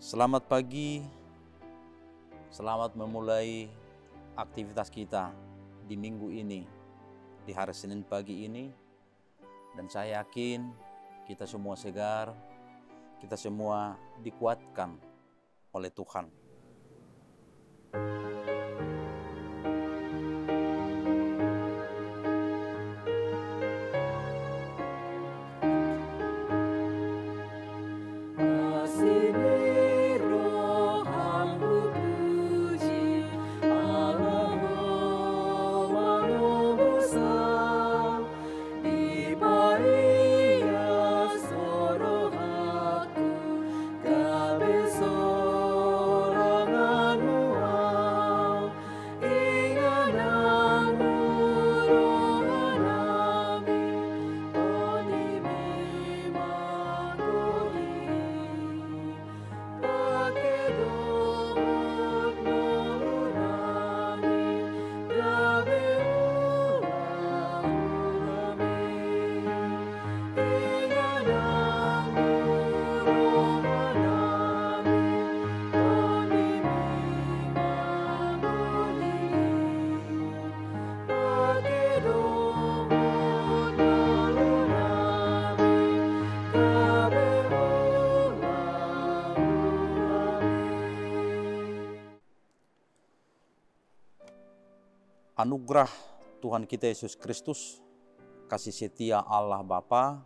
Selamat pagi, selamat memulai aktivitas kita di minggu ini, di hari Senin pagi ini. Dan saya yakin kita semua segar, kita semua dikuatkan oleh Tuhan. Anugerah Tuhan kita Yesus Kristus, kasih setia Allah Bapa,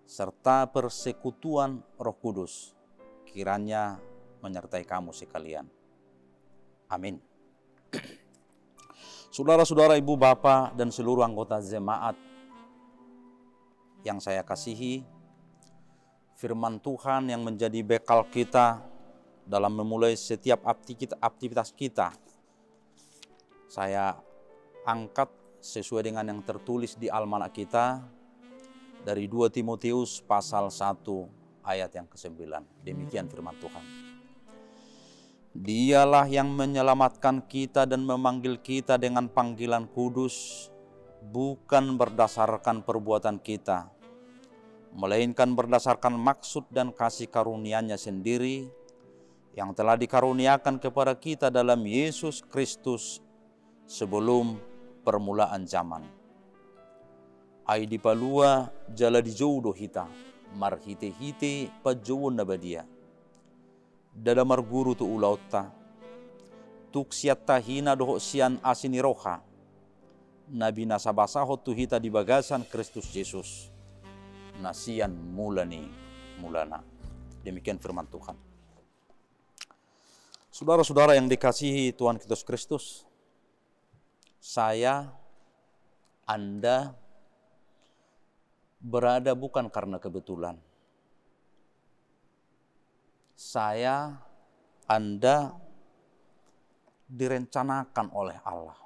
serta persekutuan Roh Kudus, kiranya menyertai kamu sekalian. Amin. Saudara-saudara, ibu, bapak, dan seluruh anggota jemaat yang saya kasihi, firman Tuhan yang menjadi bekal kita dalam memulai setiap aktivitas kita, saya angkat sesuai dengan yang tertulis di almanak kita dari 2 Timotius pasal 1 ayat yang ke-9. Demikian firman Tuhan. Dialah yang menyelamatkan kita dan memanggil kita dengan panggilan kudus, bukan berdasarkan perbuatan kita, melainkan berdasarkan maksud dan kasih karunia-Nya sendiri yang telah dikaruniakan kepada kita dalam Yesus Kristus sebelum permulaan zaman. Ai di palua jala di jodoh hita, marhite-hite pajowon na badia. Dadamar guru tu ulauta, tuk siat tahina doho sian asini roha, nabi nasabasaho tu hita di bagasan Kristus Yesus, nasian mulana. Demikian firman Tuhan. Saudara-saudara yang dikasihi Tuhan Yesus Kristus, saya, Anda berada bukan karena kebetulan. Saya, Anda direncanakan oleh Allah.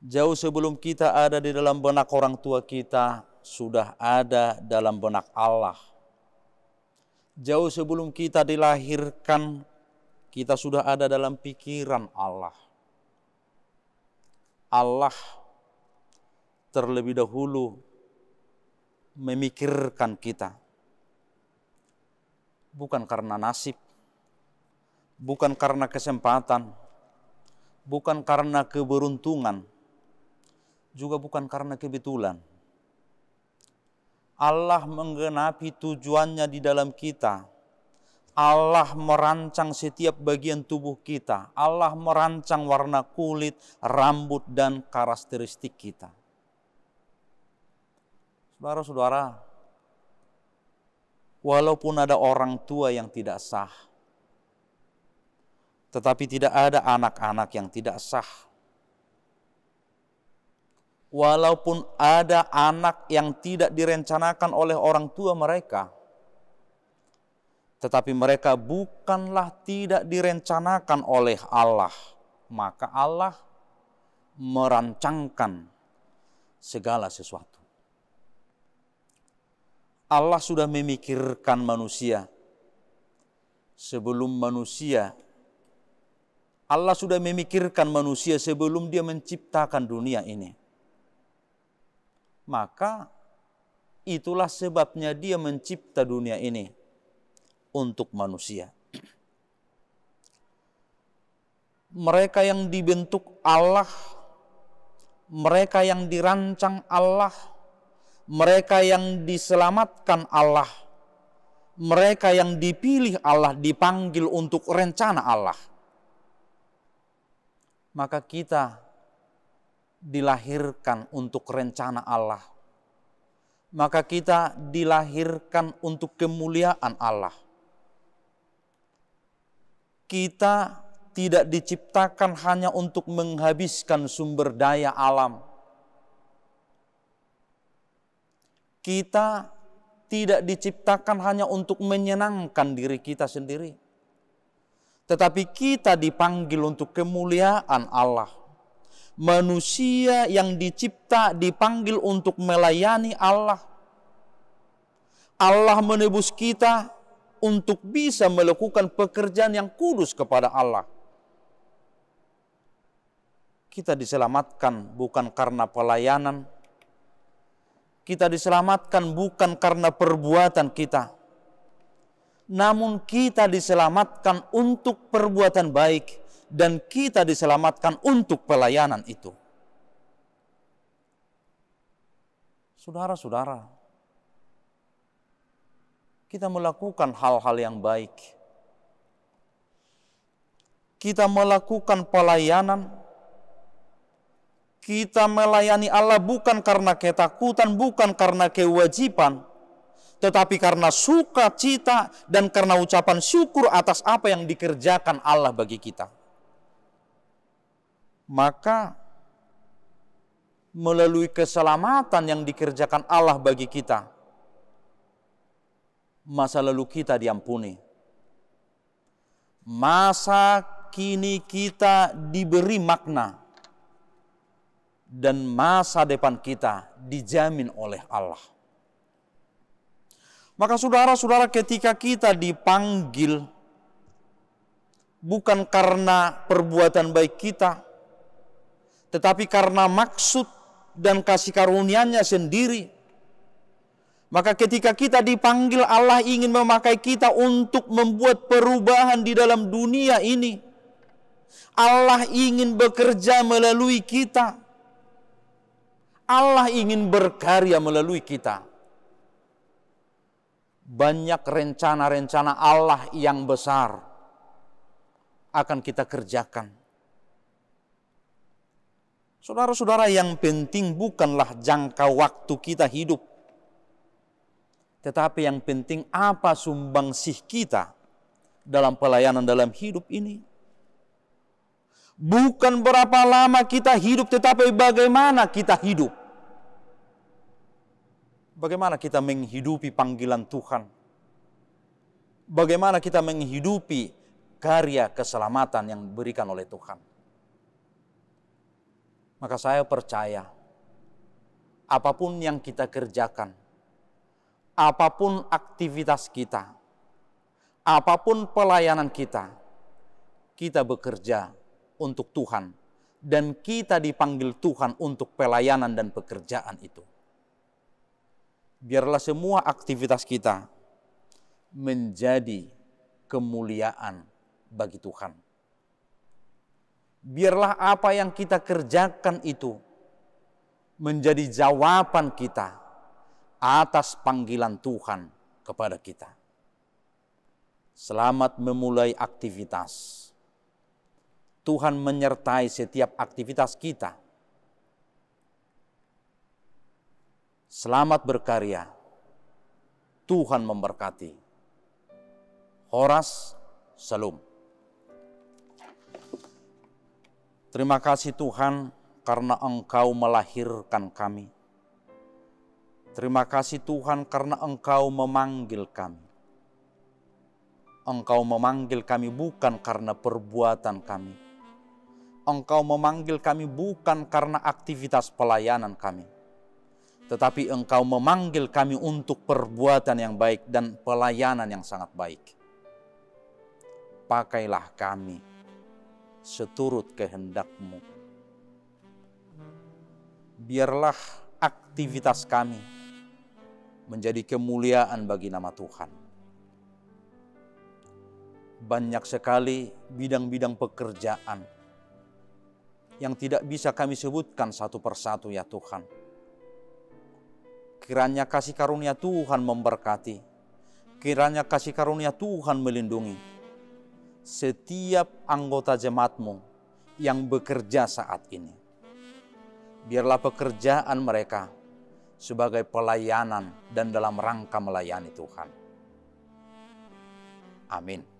Jauh sebelum kita ada di dalam benak orang tua kita, sudah ada dalam benak Allah. Jauh sebelum kita dilahirkan, kita sudah ada dalam pikiran Allah. Allah terlebih dahulu memikirkan kita. Bukan karena nasib, bukan karena kesempatan, bukan karena keberuntungan, juga bukan karena kebetulan. Allah menggenapi tujuannya di dalam kita. Allah merancang setiap bagian tubuh kita. Allah merancang warna kulit, rambut, dan karakteristik kita. Saudara-saudara, walaupun ada orang tua yang tidak sah, tetapi tidak ada anak-anak yang tidak sah. Walaupun ada anak yang tidak direncanakan oleh orang tua mereka, tetapi mereka bukanlah tidak direncanakan oleh Allah. Maka Allah merancangkan segala sesuatu. Allah sudah memikirkan manusia sebelum manusia. Allah sudah memikirkan manusia sebelum Dia menciptakan dunia ini. Maka itulah sebabnya Dia mencipta dunia ini. untuk manusia. Mereka yang dibentuk Allah, mereka yang dirancang Allah, mereka yang diselamatkan Allah, mereka yang dipilih Allah, dipanggil untuk rencana Allah. Maka kita dilahirkan untuk rencana Allah. Maka kita dilahirkan untuk kemuliaan Allah. Kita tidak diciptakan hanya untuk menghabiskan sumber daya alam. Kita tidak diciptakan hanya untuk menyenangkan diri kita sendiri. Tetapi kita dipanggil untuk kemuliaan Allah. Manusia yang dicipta dipanggil untuk melayani Allah. Allah menebus kita untuk bisa melakukan pekerjaan yang kudus kepada Allah. Kita diselamatkan bukan karena pelayanan. Kita diselamatkan bukan karena perbuatan kita. Namun kita diselamatkan untuk perbuatan baik. Dan kita diselamatkan untuk pelayanan itu. Saudara-saudara, kita melakukan hal-hal yang baik. Kita melakukan pelayanan. Kita melayani Allah bukan karena ketakutan, bukan karena kewajiban, tetapi karena sukacita dan karena ucapan syukur atas apa yang dikerjakan Allah bagi kita. Maka melalui keselamatan yang dikerjakan Allah bagi kita, masa lalu kita diampuni. Masa kini kita diberi makna. Dan masa depan kita dijamin oleh Allah. Maka saudara-saudara, ketika kita dipanggil bukan karena perbuatan baik kita, tetapi karena maksud dan kasih karunia-Nya sendiri. Maka ketika kita dipanggil, Allah ingin memakai kita untuk membuat perubahan di dalam dunia ini. Allah ingin bekerja melalui kita. Allah ingin berkarya melalui kita. Banyak rencana-rencana Allah yang besar akan kita kerjakan. Saudara-saudara, yang penting bukanlah jangka waktu kita hidup. Tetapi yang penting apa sumbangsih kita dalam pelayanan dalam hidup ini. Bukan berapa lama kita hidup, tetapi bagaimana kita hidup. Bagaimana kita menghidupi panggilan Tuhan. Bagaimana kita menghidupi karya keselamatan yang diberikan oleh Tuhan. Maka saya percaya, apapun yang kita kerjakan, apapun aktivitas kita, apapun pelayanan kita bekerja untuk Tuhan. Dan kita dipanggil Tuhan untuk pelayanan dan pekerjaan itu. Biarlah semua aktivitas kita menjadi kemuliaan bagi Tuhan. Biarlah apa yang kita kerjakan itu menjadi jawaban kita atas panggilan Tuhan kepada kita. Selamat memulai aktivitas. Tuhan menyertai setiap aktivitas kita. Selamat berkarya. Tuhan memberkati. Horas Salum. Terima kasih Tuhan karena Engkau melahirkan kami. Terima kasih Tuhan karena Engkau memanggil kami. Engkau memanggil kami bukan karena perbuatan kami. Engkau memanggil kami bukan karena aktivitas pelayanan kami. Tetapi Engkau memanggil kami untuk perbuatan yang baik dan pelayanan yang sangat baik. Pakailah kami seturut kehendak-Mu. Biarlah aktivitas kami menjadi kemuliaan bagi nama Tuhan. Banyak sekali bidang-bidang pekerjaan yang tidak bisa kami sebutkan satu persatu ya Tuhan. Kiranya kasih karunia Tuhan memberkati. Kiranya kasih karunia Tuhan melindungi setiap anggota jemaat-Mu yang bekerja saat ini. Biarlah pekerjaan mereka sebagai pelayanan dan dalam rangka melayani Tuhan. Amin.